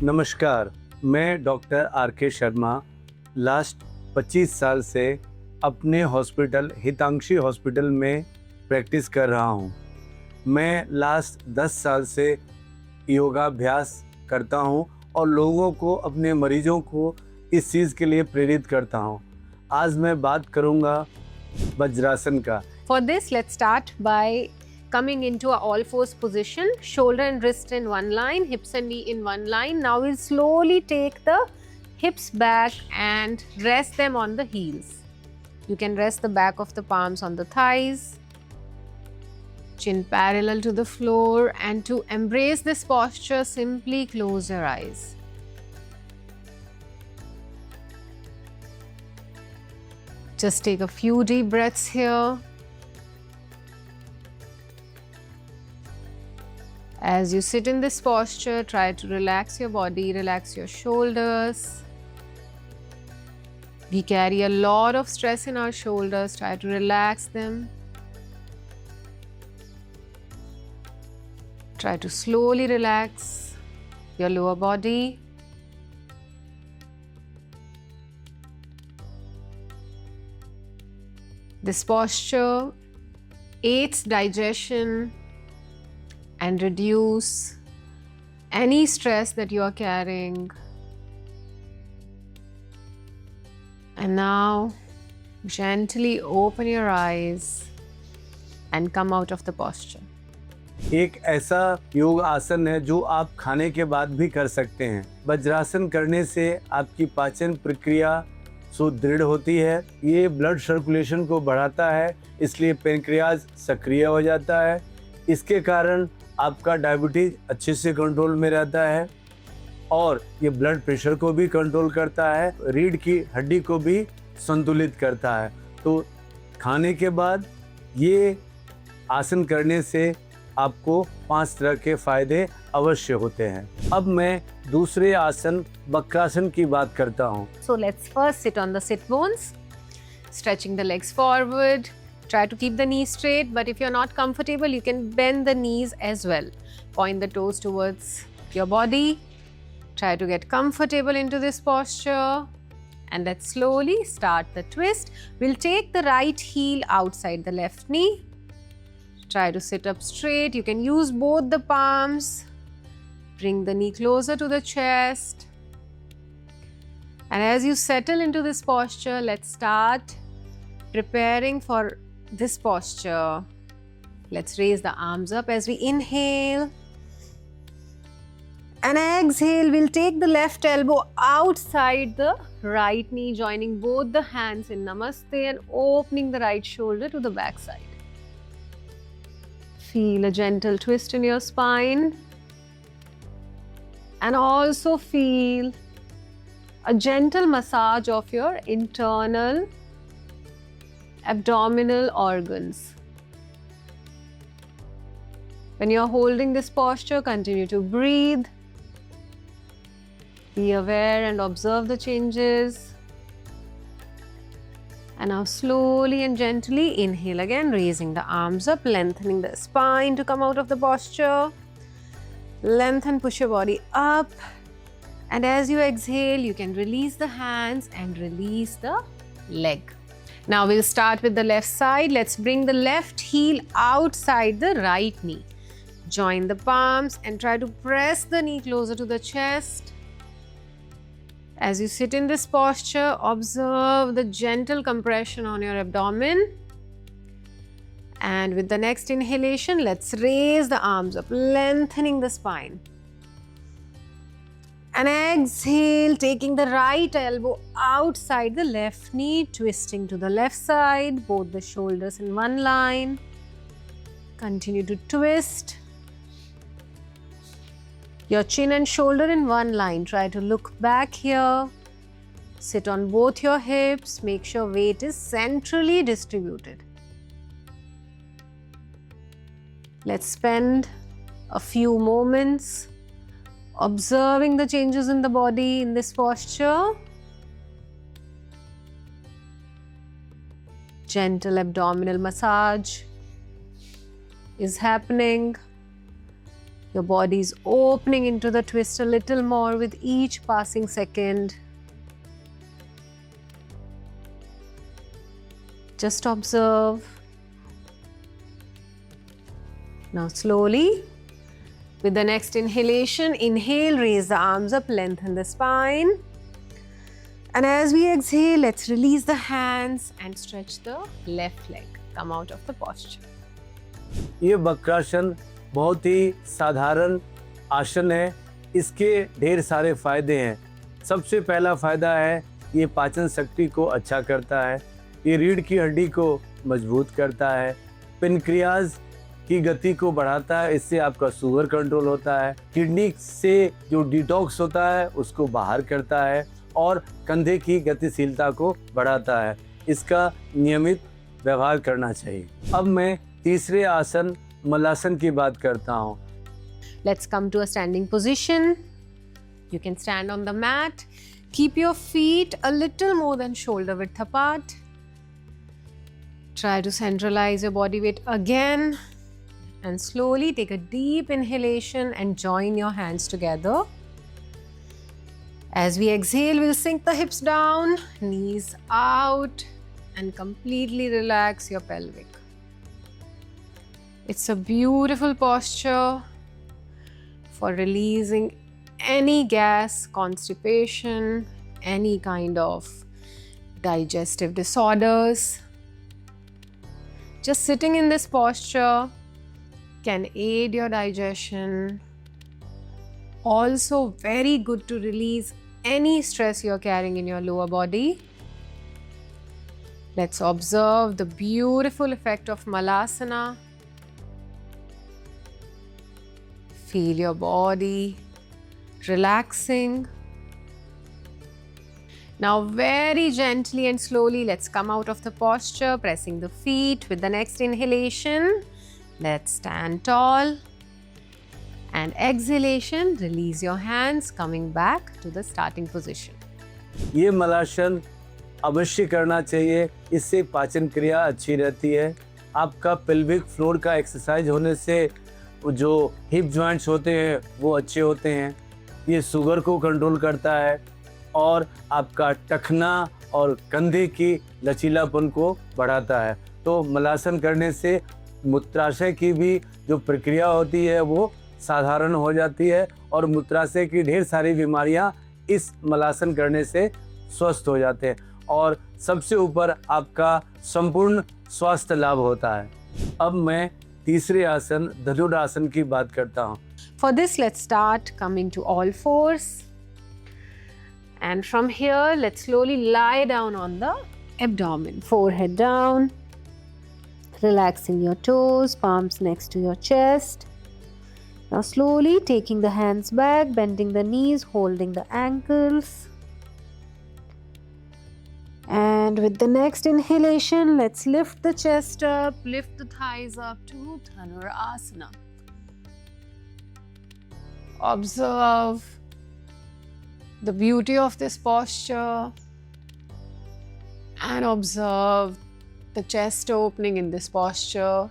नमस्कार, मैं doctor R K. Sharma last 25 साल से अपने हॉस्पिटल हितांशी हॉस्पिटल में प्रैक्टिस कर रहा हूँ। मैं लास्ट 10 साल से योगाभ्यास करता हूँ और लोगों को, अपने मरीजों को इस चीज़ के लिए प्रेरित करता हूँ। आज मैं बात करूँगा वज्रासन का। For this, let's start by coming into a all fours position, shoulder and wrist in one line, hips and knee in one line. Now we'll slowly take the hips back and rest them on the heels. You can rest the back of the palms on the thighs, chin parallel to the floor, and to embrace this posture, simply close your eyes. Just take a few deep breaths here. As you sit in this posture, try to relax your body, relax your shoulders. We carry a lot of stress in our shoulders, try to relax them. Try to slowly relax your lower body. This posture aids digestion and reduce any stress that you are carrying. And now gently open your eyes and come out of the posture. एक ऐसा योग आसन है जो आप खाने के बाद भी कर सकते हैं। वज्रासन करने से आपकी पाचन प्रक्रिया सुदृढ़ होती है। ये ब्लड सर्कुलेशन को बढ़ाता है, इसलिए पैंक्रियाज सक्रिय हो जाता है। इसके कारण आपका डायबिटीज अच्छे से कंट्रोल में रहता है और ये ब्लड प्रेशर को भी कंट्रोल करता है, रीढ़ की हड्डी को भी संतुलित करता है। तो खाने के बाद ये आसन करने से आपको 5 तरह के फायदे अवश्य होते हैं। अब मैं दूसरे आसन वक्रासन की बात करता हूँ। So let's first sit on the sit bones, stretching the legs forward. Try to keep the knees straight, but if you're not comfortable, you can bend the knees as well. Point the toes towards your body. Try to get comfortable into this posture. And let's slowly start the twist. We'll take the right heel outside the left knee. Try to sit up straight. You can use both the palms. Bring the knee closer to the chest. And as you settle into this posture, let's start preparing for this posture. Let's raise the arms up as we inhale. And exhale, we'll take the left elbow outside the right knee, joining both the hands in Namaste and opening the right shoulder to the back side. Feel a gentle twist in your spine. And also feel a gentle massage of your internal abdominal organs. When you're holding this posture, continue to breathe. Be aware and observe the changes. And now slowly and gently inhale again, raising the arms up, lengthening the spine to come out of the posture. Lengthen, push your body up. And as you exhale, you can release the hands and release the leg. Now we'll start with the left side. Let's bring the left heel outside the right knee. Join the palms and try to press the knee closer to the chest. As you sit in this posture, observe the gentle compression on your abdomen. And with the next inhalation, let's raise the arms up, lengthening the spine. And exhale, taking the right elbow outside the left knee, twisting to the left side, both the shoulders in one line. Continue to twist. Your chin and shoulder in one line. Try to look back here. Sit on both your hips. Make sure weight is centrally distributed. Let's spend a few moments Observing the changes in the body in this posture. Gentle abdominal massage is happening. Your body is opening into the twist a little more with each passing second. Just observe. Now slowly, with the next inhalation, inhale, raise the arms up, lengthen the spine. And as we exhale, let's release the hands and stretch the left leg. Come out of the posture. ये वक्रासन बहुत ही साधारण आसन है। इसके ढेर सारे फायदे हैं। सबसे पहला फायदा है ये पाचन शक्ति को अच्छा करता है। ये रीढ़ की हड्डी को मजबूत करता है। पेनक्रियाज की गति को बढ़ाता है। इससे आपका शुगर कंट्रोल होता है। किडनी से जो डिटॉक्स होता है उसको बाहर करता है और कंधे की गतिशीलता को बढ़ाता है। इसका नियमित व्यवहार करना चाहिए। अब मैं तीसरे आसन मलासन की बात करता हूँ। Let's come to a standing position. You can stand on the mat. Keep your feet a little more than shoulder width apart. Try to centralize your body weight again and slowly take a deep inhalation and join your hands together. As we exhale, we'll sink the hips down, knees out, and completely relax your pelvic. It's a beautiful posture for releasing any gas, constipation, any kind of digestive disorders. Just sitting in this posture can aid your digestion. Also very good to release any stress you're carrying in your lower body. Let's observe the beautiful effect of Malasana. Feel your body relaxing. Now very gently and slowly let's come out of the posture, pressing the feet. With the next inhalation, let's stand tall. And exhalation, release your hands, coming back to the starting position. ये मलासन अवश्य करना चाहिए। इससे पाचन क्रिया अच्छी रहती है। आपका पेल्विक फ्लोर का एक्सरसाइज होने से जो हिप जॉइंट्स होते हैं वो अच्छे होते हैं। ये शुगर को कंट्रोल करता है और आपका टखना और कंधे की लचीलापन को बढ़ाता है। तो मलासन करने से मूत्राशय की भी जो प्रक्रिया होती है वो साधारण हो जाती है और मूत्राशय की ढेर सारी बीमारियां इस मलासन करने से स्वस्थ हो जाते हैं और सबसे ऊपर आपका संपूर्ण स्वास्थ्य लाभ होता है। अब मैं तीसरे आसन धनुरासन की बात करता हूँ। For this, let's start coming to all fours. And from here, let's slowly lie down on the abdomen. Forehead down. Relaxing your toes, palms next to your chest. Now slowly taking the hands back, bending the knees, holding the ankles. And with the next inhalation, let's lift the chest up, lift the thighs up to Dhanurasana. Observe the beauty of this posture and observe the chest opening in this posture.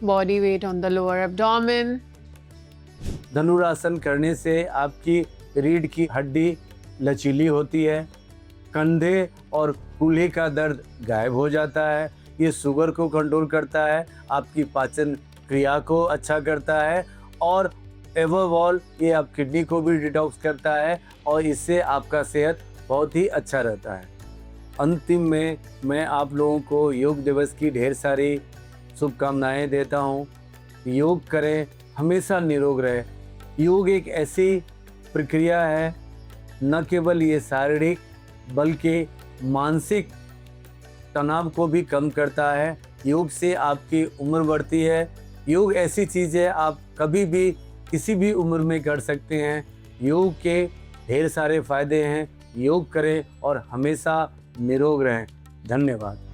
Body weight on the lower abdomen. धनुरासन करने से आपकी रीढ़ की हड्डी लचीली होती है। कंधे और कूल्हे का दर्द गायब हो जाता है। ये शुगर को कंट्रोल करता है, आपकी पाचन क्रिया को अच्छा करता है और एवब ऑल ये आप किडनी को भी डिटॉक्स करता है और इससे आपका सेहत बहुत ही अच्छा रहता है। अंतिम में मैं आप लोगों को योग दिवस की ढेर सारी शुभकामनाएं देता हूँ। योग करें, हमेशा निरोग रहे। योग एक ऐसी प्रक्रिया है, न केवल ये शारीरिक बल्कि मानसिक तनाव को भी कम करता है। योग से आपकी उम्र बढ़ती है। योग ऐसी चीज़ है आप कभी भी किसी भी उम्र में कर सकते हैं। योग के ढेर सारे फायदे हैं। योग करें और हमेशा निरोग रहें। धन्यवाद।